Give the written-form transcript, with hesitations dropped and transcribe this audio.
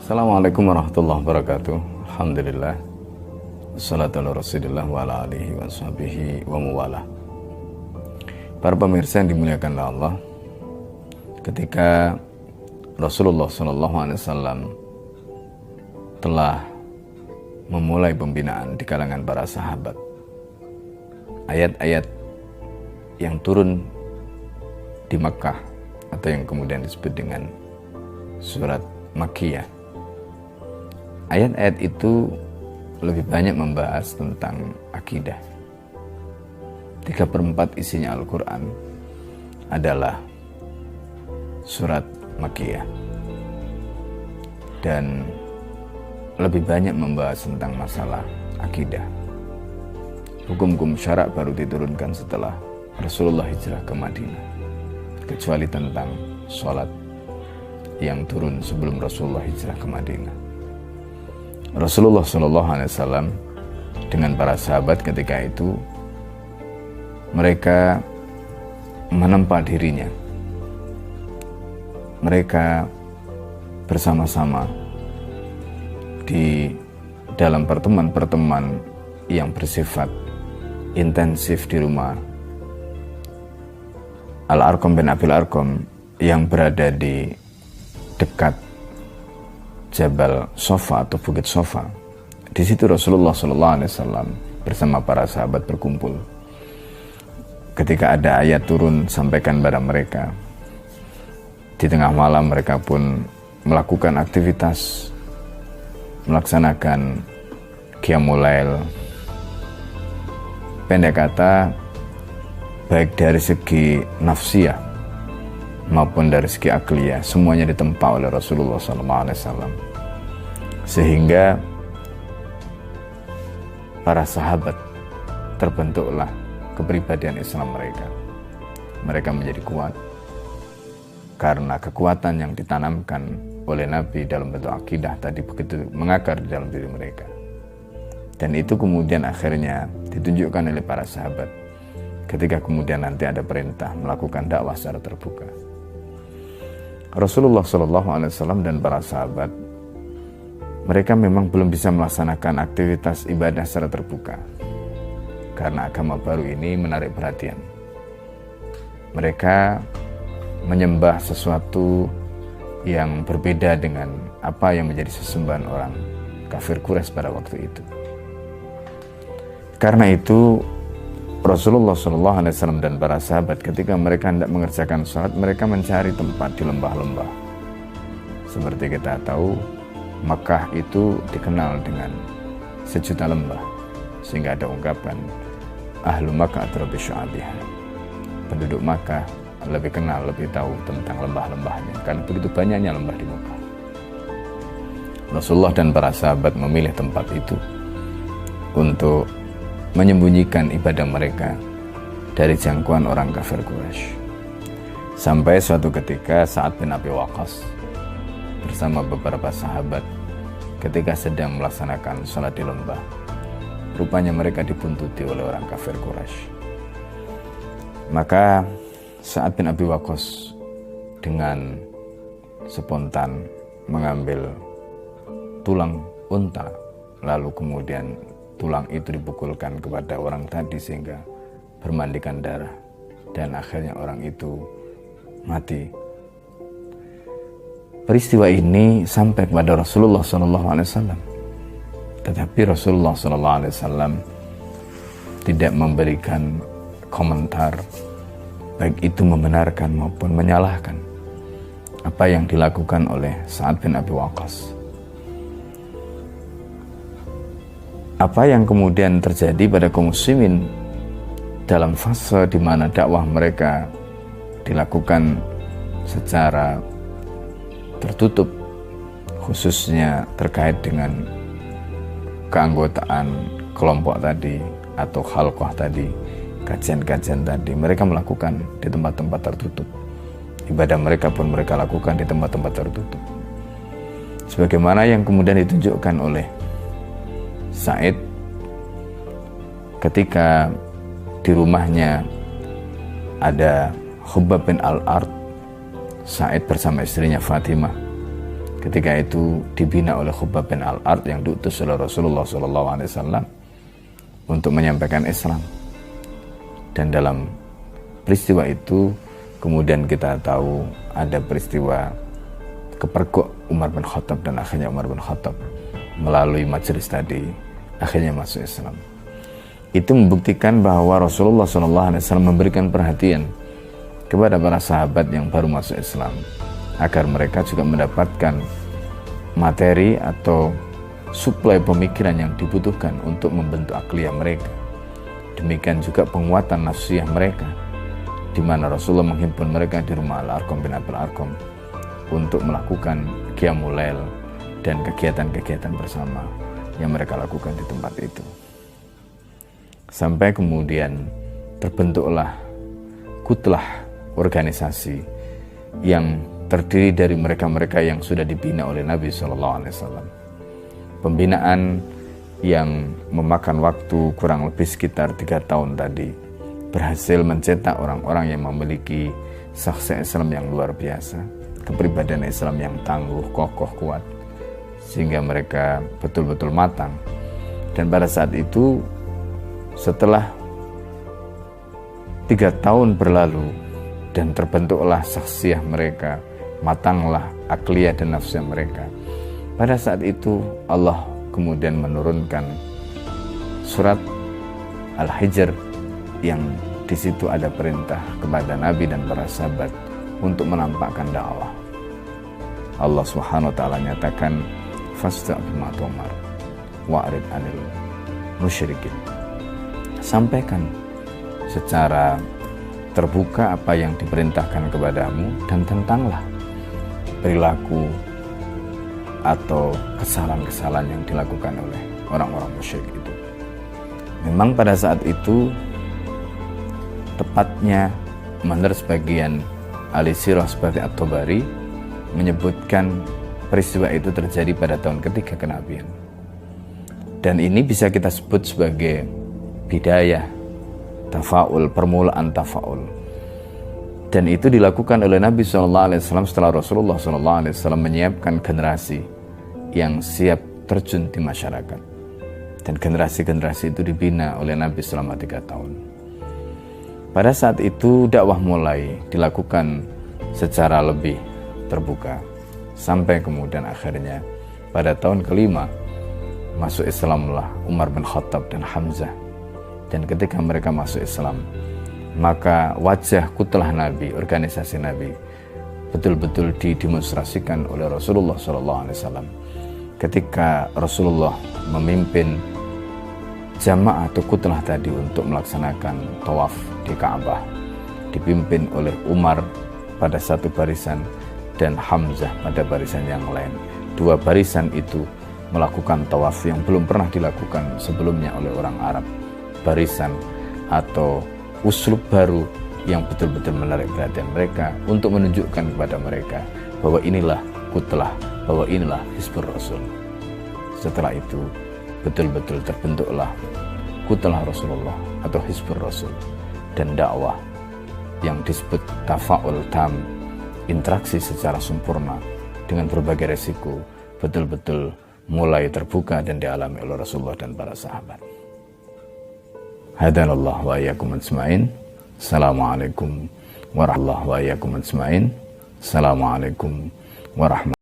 Assalamualaikum warahmatullahi wabarakatuh. Alhamdulillah. Wassalatu ala rasulillah wa ala alihi wa sahbihi wa muwalah. Para pemirsa yang dimuliakan Allah, ketika Rasulullah SAW telah memulai pembinaan di kalangan para sahabat, ayat-ayat yang turun di Makkah atau yang kemudian disebut dengan surat Makkiyah, ayat-ayat itu lebih banyak membahas tentang akidah. 3/4 isinya Al-Quran adalah surat Makkiyah, dan lebih banyak membahas tentang masalah akidah. Hukum-hukum syarak baru diturunkan setelah Rasulullah hijrah ke Madinah, kecuali tentang sholat yang turun sebelum Rasulullah hijrah ke Madinah. Rasulullah SAW dengan para sahabat ketika itu, mereka menempa dirinya. Mereka bersama-sama di dalam pertemuan-pertemuan yang bersifat intensif di rumah Al-Arqam bin Abil Arqam yang berada di dekat Jabal Sofa atau Bukit Sofa. Di situ Rasulullah SAW bersama para sahabat berkumpul. Ketika ada ayat turun, sampaikan pada mereka. Di tengah malam mereka pun melakukan aktivitas, melaksanakan Qiyamul Lail. Pendek kata, baik dari segi nafsiyah maupun dari segi akliyah, semuanya ditempa oleh Rasulullah SAW. Sehingga para sahabat terbentuklah kepribadian Islam mereka. Mereka menjadi kuat karena kekuatan yang ditanamkan oleh Nabi dalam bentuk akidah tadi begitu mengakar di dalam diri mereka. Dan itu kemudian akhirnya ditunjukkan oleh para sahabat ketika kemudian nanti ada perintah melakukan dakwah secara terbuka. Rasulullah SAW dan para sahabat, mereka memang belum bisa melaksanakan aktivitas ibadah secara terbuka karena agama baru ini menarik perhatian. Mereka menyembah sesuatu yang berbeda dengan apa yang menjadi sesembahan orang kafir Quraisy pada waktu itu. Karena itu Rasulullah SAW dan para sahabat ketika mereka hendak mengerjakan sholat, mereka mencari tempat di lembah-lembah. Seperti kita tahu, Makkah itu dikenal dengan sejuta lembah, sehingga ada ungkapan Ahlu Makkah atrabi syu'abiha. Penduduk Makkah lebih kenal, lebih tahu tentang lembah-lembahnya, karena begitu banyaknya lembah di Makkah. Rasulullah dan para sahabat memilih tempat itu untuk menyembunyikan ibadah mereka dari jangkauan orang kafir Quraisy. Sampai suatu ketika Sa'ad bin Abi Waqqas bersama beberapa sahabat ketika sedang melaksanakan sholat di lembah, rupanya mereka dibuntuti oleh orang kafir Quraisy. Maka Sa'ad bin Abi Waqqas dengan spontan mengambil tulang unta, lalu kemudian tulang itu dipukulkan kepada orang tadi sehingga bermandikan darah, dan akhirnya orang itu mati. Peristiwa ini sampai kepada Rasulullah SAW, tetapi Rasulullah SAW tidak memberikan komentar, baik itu membenarkan maupun menyalahkan apa yang dilakukan oleh Sa'ad bin Abi Waqqas. Apa yang kemudian terjadi pada kaum muslimin dalam fase di mana dakwah mereka dilakukan secara tertutup, khususnya terkait dengan keanggotaan kelompok tadi atau khalqah tadi, kajian-kajian tadi, mereka melakukan di tempat-tempat tertutup. Ibadah mereka pun mereka lakukan di tempat-tempat tertutup. Sebagaimana yang kemudian ditunjukkan oleh Sa'id ketika di rumahnya ada Khubbab bin Al-Ard. Sa'id bersama istrinya Fatimah ketika itu dibina oleh Khubbab bin Al-Ard yang diutus oleh Rasulullah SAW untuk menyampaikan Islam. Dan dalam peristiwa itu kemudian kita tahu ada peristiwa kepergok Umar bin Khattab, dan akhirnya Umar bin Khattab melalui majelis tadi akhirnya masuk Islam. Itu membuktikan bahwa Rasulullah SAW memberikan perhatian kepada para sahabat yang baru masuk Islam agar mereka juga mendapatkan materi atau suplai pemikiran yang dibutuhkan untuk membentuk akliyah mereka. Demikian juga penguatan nafsiyah mereka, di mana Rasulullah menghimpun mereka di rumah Al-Arqam bin Abil Arqam untuk melakukan qiyamul lail dan kegiatan-kegiatan bersama yang mereka lakukan di tempat itu. Sampai kemudian terbentuklah kutlah organisasi yang terdiri dari mereka-mereka yang sudah dibina oleh Nabi SAW. Pembinaan yang memakan waktu kurang lebih sekitar 3 tahun tadi berhasil mencetak orang-orang yang memiliki saksi Islam yang luar biasa, kepribadian Islam yang tangguh, kokoh, kuat, sehingga mereka betul-betul matang. Dan pada saat itu, setelah 3 tahun berlalu dan terbentuklah saksiyah mereka, matanglah akliyah dan nafsiyah mereka, pada saat itu Allah kemudian menurunkan surat Al-Hijr yang di situ ada perintah kepada Nabi dan para sahabat untuk menampakkan dakwah. Allah Subhanahu wa taala nyatakan, fasta' bima tu'mar wa'rid 'anil musyrikin. Sampaikan secara terbuka apa yang diperintahkan kepadamu dan tentanglah perilaku atau kesalahan-kesalahan yang dilakukan oleh orang-orang musyrik itu. Memang pada saat itu, tepatnya menurut sebagian ahli sirah seperti At-Tabari menyebutkan peristiwa itu terjadi pada tahun ketiga kenabian. Dan ini bisa kita sebut sebagai bidayah tafa'ul, permulaan tafa'ul. Dan itu dilakukan oleh Nabi SAW setelah Rasulullah SAW menyiapkan generasi yang siap terjun di masyarakat. Dan generasi-generasi itu dibina oleh Nabi selama 3 tahun. Pada saat itu dakwah mulai dilakukan secara lebih terbuka. Sampai kemudian akhirnya pada tahun kelima masuk Islamlah Umar bin Khattab dan Hamzah. Dan ketika mereka masuk Islam, maka wajah kutlah Nabi, organisasi Nabi, betul-betul didemonstrasikan oleh Rasulullah SAW. Ketika Rasulullah memimpin jamaah atau kutlah tadi untuk melaksanakan tawaf di Ka'bah, dipimpin oleh Umar pada satu barisan dan Hamzah pada barisan yang lain. 2 barisan itu melakukan tawaf yang belum pernah dilakukan sebelumnya oleh orang Arab. Barisan atau uslub baru yang betul-betul menarik perhatian mereka untuk menunjukkan kepada mereka bahwa inilah kutlah, bahwa inilah Hizbur Rasul. Setelah itu betul-betul terbentuklah kutlah Rasulullah atau Hizbur Rasul, dan dakwah yang disebut tafa'ul tam, interaksi secara sempurna dengan berbagai resiko, betul-betul mulai terbuka dan dialami oleh Rasulullah dan para sahabat. Hadanallah wa iyyakum ajma'in. Assalamualaikum warahmatullahi wabarakatuh. Assalamualaikum warahmatullahi wabarakatuh.